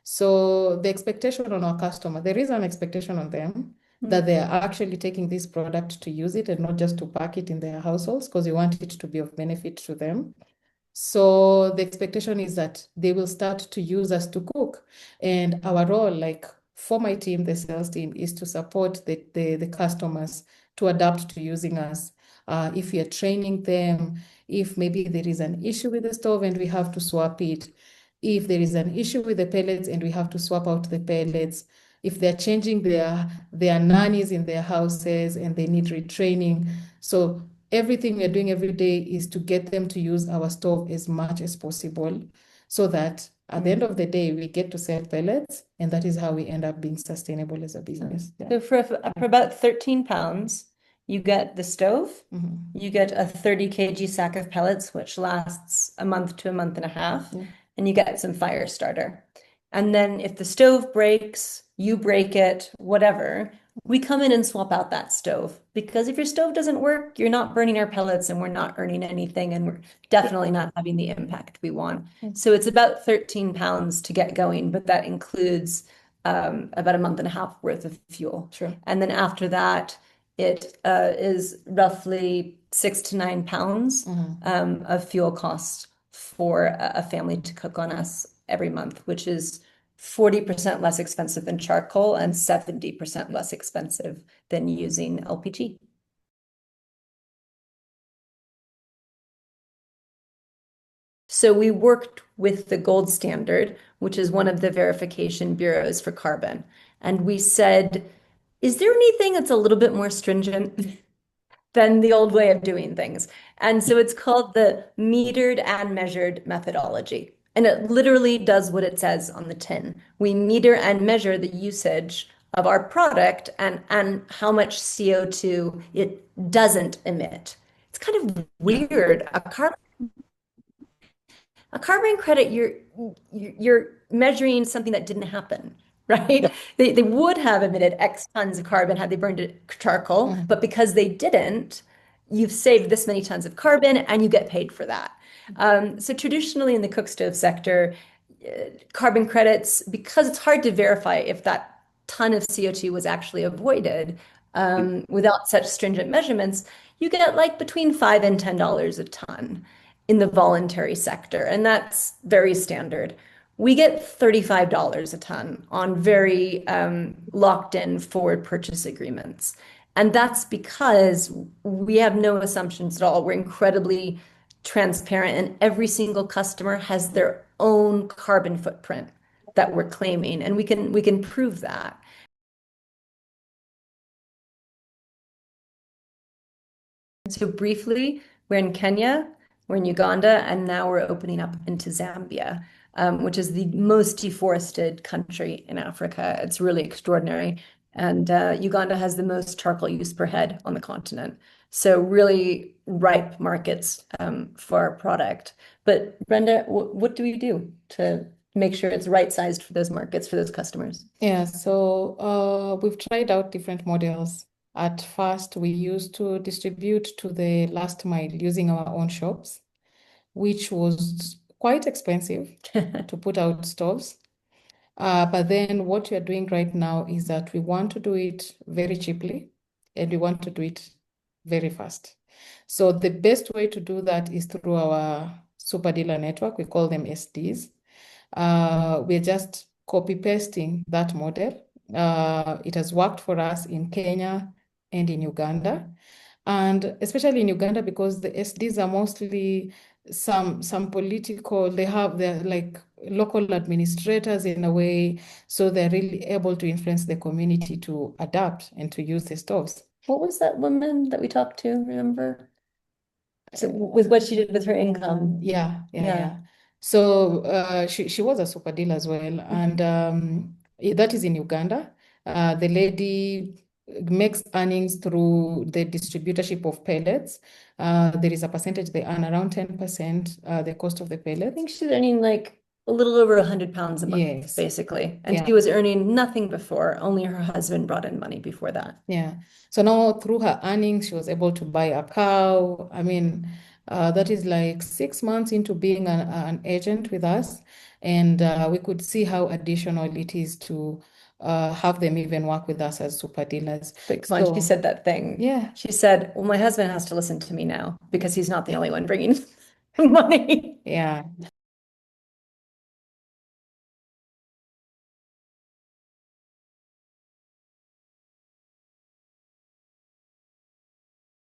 So the expectation on our customer, there is an expectation on them that they are actually taking this product to use it and not just to pack it in their households because we want it to be of benefit to them. So the expectation is that they will start to use us to cook. And our role, like for my team, the sales team, is to support the customers to adapt to using us. If we are training them, if maybe there is an issue with the stove and we have to swap it, if there is an issue with the pellets and we have to swap out the pellets, if they're changing their nannies in their houses and they need retraining. So everything we're doing every day is to get them to use our stove as much as possible so that at the end of the day, we get to sell pellets, and that is how we end up being sustainable as a business. So for about 13 pounds, you get the stove, you get a 30 kg sack of pellets, which lasts a month to a month and a half, and you get some fire starter. And then if the stove breaks, you break it, whatever, we come in and swap out that stove. Because if your stove doesn't work, you're not burning our pellets and we're not earning anything, and we're definitely not having the impact we want. So it's about 13 pounds to get going, but that includes about a month and a half worth of fuel. Sure. And then after that, it is roughly 6 to 9 pounds of fuel cost for a family to cook on us every month, which is 40% less expensive than charcoal and 70% less expensive than using LPG. So we worked with the gold standard, which is one of the verification bureaus for carbon. And we said, is there anything that's a little bit more stringent than the old way of doing things? And so it's called the metered and measured methodology. And it literally does what it says on the tin. We meter and measure the usage of our product and how much CO2 it doesn't emit. It's kind of weird. A carbon credit, you're measuring something that didn't happen, right? Yeah. They would have emitted X tons of carbon had they burned it charcoal, but because they didn't, you've saved this many tons of carbon and you get paid for that. So traditionally in the cook stove sector, carbon credits, because it's hard to verify if that ton of CO2 was actually avoided without such stringent measurements, you get like between $5 and $10 a ton in the voluntary sector, and that's very standard. We get $35 a ton on very locked in forward purchase agreements. And that's because we have no assumptions at all. We're incredibly transparent, and every single customer has their own carbon footprint that we're claiming, and we can prove that. So briefly, we're in Kenya, we're in Uganda, and now we're opening up into Zambia, which is the most deforested country in Africa. It's really extraordinary. And Uganda has the most charcoal use per head on the continent. So really ripe markets for our product. But Brenda, what do we do to make sure it's right-sized for those markets, for those customers? Yeah, so we've tried out different models. At first, we used to distribute to the last mile using our own shops, which was quite expensive to put out stoves. But then what we are doing right now is that we want to do it very cheaply and we want to do it very fast. So the best way to do that is through our super dealer network. We call them SDs. We're just copy pasting that model. It has worked for us in Kenya and in Uganda. And especially in Uganda, because the SDs are mostly some political, they're like local administrators in a way, so they're really able to influence the community to adapt and to use the stoves. What was that woman that we talked to, remember? So with what she did with her income. Yeah. So she was a super dealer as well. And that is in Uganda. The lady makes earnings through the distributorship of pellets. There is a percentage they earn, around 10%, the cost of the I pellets. think she's earning like a little over 100 pounds a month, Yes. basically. And Yeah. she was earning nothing before, only her husband brought in money before that. Yeah. So now through her earnings, she was able to buy a cow. I mean, That is like 6 months into being an agent with us. And we could see how additional it is to have them even work with us as super dealers. But come on, she So, said that thing. yeah. She said, well, my husband has to listen to me now because he's not the only one bringing money. Yeah.